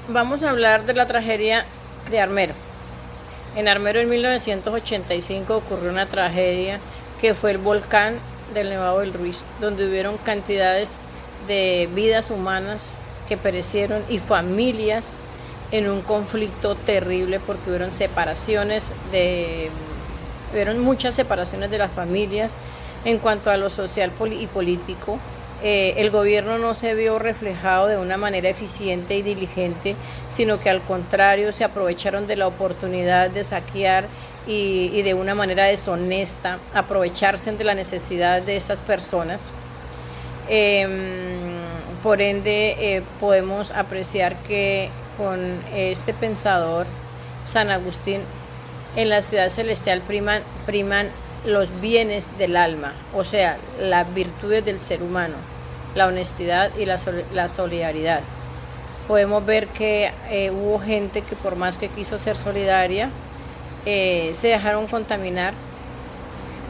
Vamos a hablar de la tragedia de Armero. En Armero en 1985 ocurrió una tragedia que fue el volcán del Nevado del Ruiz, donde hubieron cantidades de vidas humanas que perecieron y familias en un conflicto terrible porque hubieron muchas separaciones de las familias en cuanto a lo social y político. El gobierno no se vio reflejado de una manera eficiente y diligente, sino que al contrario se aprovecharon de la oportunidad de saquear y de una manera deshonesta aprovecharse de la necesidad de estas personas. Por ende, podemos apreciar que con este pensador, San Agustín, en la ciudad celestial priman los bienes del alma, o sea, las virtudes del ser humano, la honestidad y la solidaridad. Podemos ver que hubo gente que por más que quiso ser solidaria, se dejaron contaminar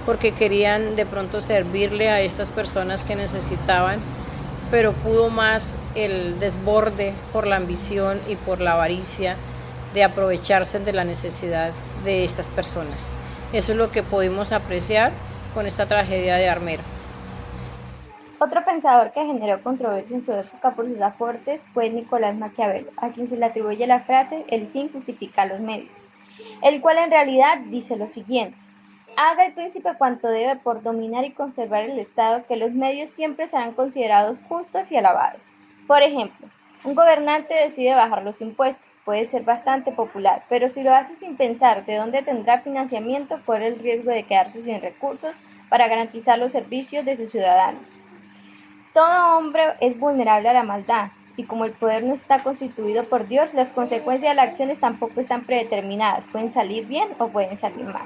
porque querían de pronto servirle a estas personas que necesitaban, pero pudo más el desborde por la ambición y por la avaricia de aprovecharse de la necesidad de estas personas. Eso es lo que pudimos apreciar con esta tragedia de Armero. Otro pensador que generó controversia en su época por sus aportes fue Nicolás Maquiavelo, a quien se le atribuye la frase "el fin justifica los medios", el cual en realidad dice lo siguiente: haga el príncipe cuanto debe por dominar y conservar el Estado, que los medios siempre serán considerados justos y alabados. Por ejemplo, un gobernante decide bajar los impuestos, puede ser bastante popular, pero si lo hace sin pensar de dónde tendrá financiamiento, corre el riesgo de quedarse sin recursos para garantizar los servicios de sus ciudadanos. Todo hombre es vulnerable a la maldad, y como el poder no está constituido por Dios, las consecuencias de las acciones tampoco están predeterminadas, pueden salir bien o pueden salir mal.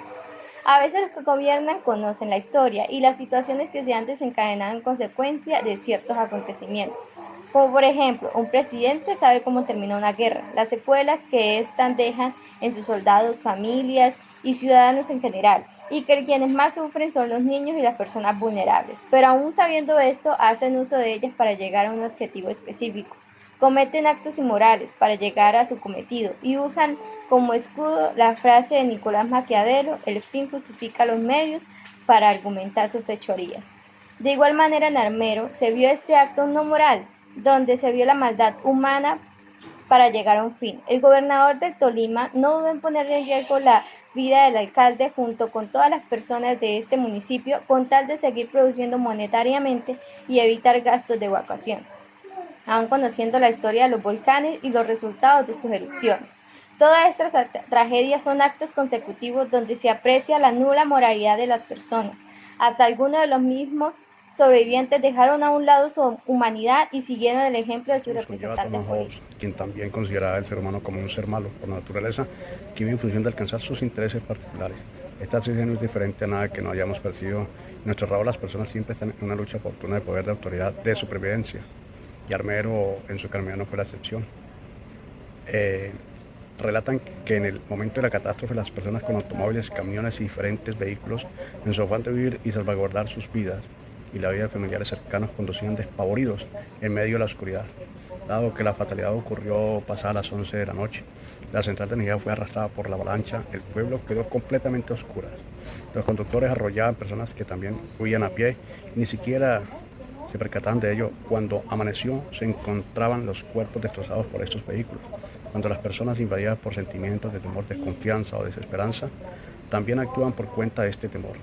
A veces los que gobiernan conocen la historia y las situaciones que se han desencadenado en consecuencia de ciertos acontecimientos. Como por ejemplo, un presidente sabe cómo termina una guerra, las secuelas que éstas dejan en sus soldados, familias y ciudadanos en general, y que quienes más sufren son los niños y las personas vulnerables. Pero aún sabiendo esto, hacen uso de ellas para llegar a un objetivo específico. Cometen actos inmorales para llegar a su cometido y usan como escudo la frase de Nicolás Maquiavelo: el fin justifica los medios, para argumentar sus fechorías. De igual manera en Armero se vio este acto no moral, donde se vio la maldad humana para llegar a un fin. El gobernador de Tolima no dudó en poner en riesgo la vida del alcalde junto con todas las personas de este municipio con tal de seguir produciendo monetariamente y evitar gastos de evacuación, aún conociendo la historia de los volcanes y los resultados de sus erupciones. Todas estas tragedias son actos consecutivos donde se aprecia la nula moralidad de las personas. Hasta algunos de los mismos sobrevivientes dejaron a un lado su humanidad y siguieron el ejemplo de sus representantes políticos. Quien también consideraba al ser humano como un ser malo por naturaleza, que vive en función de alcanzar sus intereses particulares. Esta decisión no es diferente a nada que no hayamos percibido. En nuestro rabo las personas siempre están en una lucha oportuna de poder, de autoridad, de supervivencia. Y Armero en su caminata no fue la excepción. Relatan que en el momento de la catástrofe las personas con automóviles, camiones y diferentes vehículos, en su afán de vivir y salvaguardar sus vidas y la vida de familiares cercanos, conducían despavoridos en medio de la oscuridad. Dado que la fatalidad ocurrió pasada las 11 de la noche, la central de energía fue arrastrada por la avalancha, el pueblo quedó completamente a oscuras. Los conductores arrollaban personas que también huían a pie, ni siquiera se percataban de ello. Cuando amaneció, se encontraban los cuerpos destrozados por estos vehículos. Cuando las personas invadidas por sentimientos de temor, desconfianza o desesperanza, también actúan por cuenta de este temor.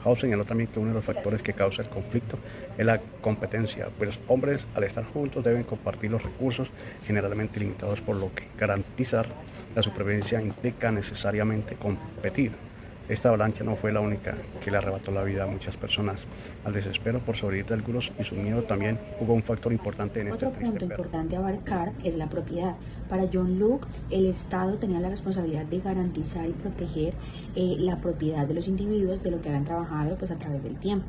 House señaló también que uno de los factores que causa el conflicto es la competencia, pues los hombres al estar juntos deben compartir los recursos generalmente limitados, por lo que garantizar la supervivencia implica necesariamente competir. Esta avalancha no fue la única que le arrebató la vida a muchas personas. Al desespero por sobrevivir de algunos y su miedo también jugó un factor importante en este Otro triste punto perro. importante a abarcar es la propiedad. Para John Locke, el Estado tenía la responsabilidad de garantizar y proteger la propiedad de los individuos de lo que habían trabajado pues, a través del tiempo.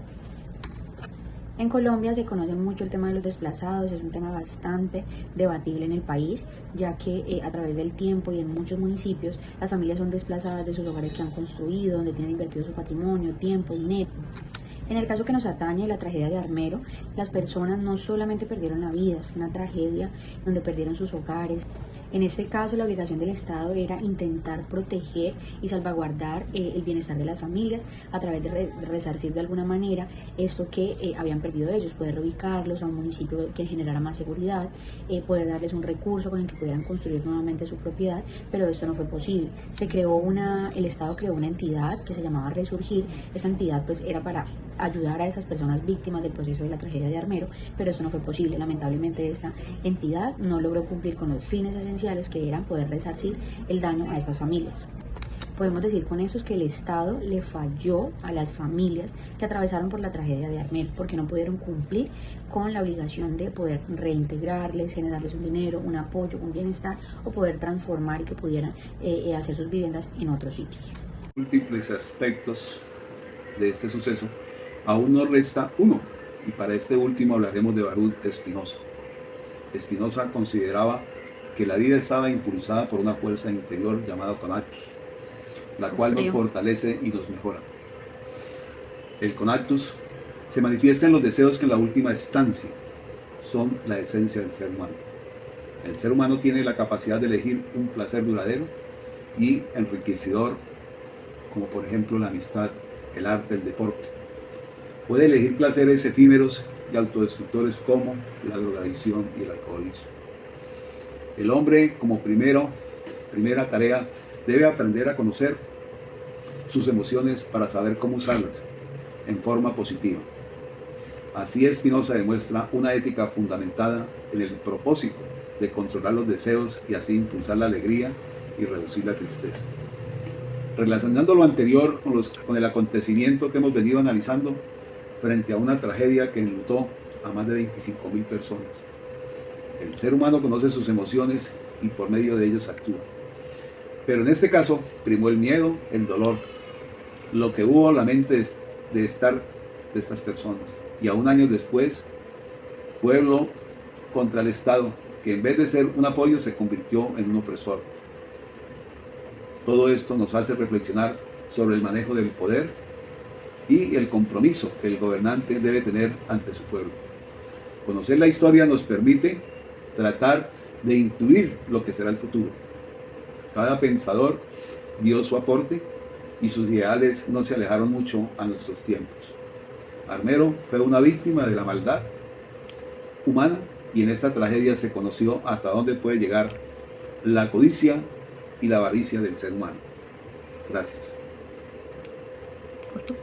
En Colombia se conoce mucho el tema de los desplazados, es un tema bastante debatible en el país, ya que a través del tiempo y en muchos municipios las familias son desplazadas de sus hogares que han construido, donde tienen invertido su patrimonio, tiempo, dinero. En el caso que nos atañe, la tragedia de Armero, las personas no solamente perdieron la vida, fue una tragedia donde perdieron sus hogares. En este caso, la obligación del Estado era intentar proteger y salvaguardar el bienestar de las familias a través de resarcir de alguna manera esto que habían perdido ellos, poder reubicarlos a un municipio que generara más seguridad, poder darles un recurso con el que pudieran construir nuevamente su propiedad, pero esto no fue posible. El Estado creó una entidad que se llamaba Resurgir. Esa entidad pues era para ayudar a esas personas víctimas del proceso de la tragedia de Armero, pero eso no fue posible. Lamentablemente esta entidad no logró cumplir con los fines esenciales que eran poder resarcir el daño a estas familias. Podemos decir con eso que el Estado le falló a las familias que atravesaron por la tragedia de Armero, porque no pudieron cumplir con la obligación de poder reintegrarles, generarles un dinero, un apoyo, un bienestar, o poder transformar y que pudieran hacer sus viviendas en otros sitios. Múltiples aspectos de este suceso, aún nos resta uno, y para este último hablaremos de Baruch Spinoza. Spinoza consideraba que la vida estaba impulsada por una fuerza interior llamada conatus, la cual nos fortalece y nos mejora. El conatus se manifiesta en los deseos que en la última instancia son la esencia del ser humano. El ser humano tiene la capacidad de elegir un placer duradero y enriquecedor, como por ejemplo la amistad, el arte, el deporte. Puede elegir placeres efímeros y autodestructores como la drogadicción y el alcoholismo. El hombre, como primera tarea, debe aprender a conocer sus emociones para saber cómo usarlas en forma positiva. Así Spinoza demuestra una ética fundamentada en el propósito de controlar los deseos y así impulsar la alegría y reducir la tristeza. Relacionando lo anterior con el acontecimiento que hemos venido analizando frente a una tragedia que enlutó a más de 25.000 personas. El ser humano conoce sus emociones y por medio de ellos actúa. Pero en este caso primó el miedo, el dolor, lo que hubo en la mente de estas personas. Y aún años después, pueblo contra el Estado, que en vez de ser un apoyo se convirtió en un opresor. Todo esto nos hace reflexionar sobre el manejo del poder y el compromiso que el gobernante debe tener ante su pueblo. Conocer la historia nos permite tratar de intuir lo que será el futuro. Cada pensador dio su aporte y sus ideales no se alejaron mucho a nuestros tiempos. Armero fue una víctima de la maldad humana y en esta tragedia se conoció hasta dónde puede llegar la codicia y la avaricia del ser humano. Gracias. Corto.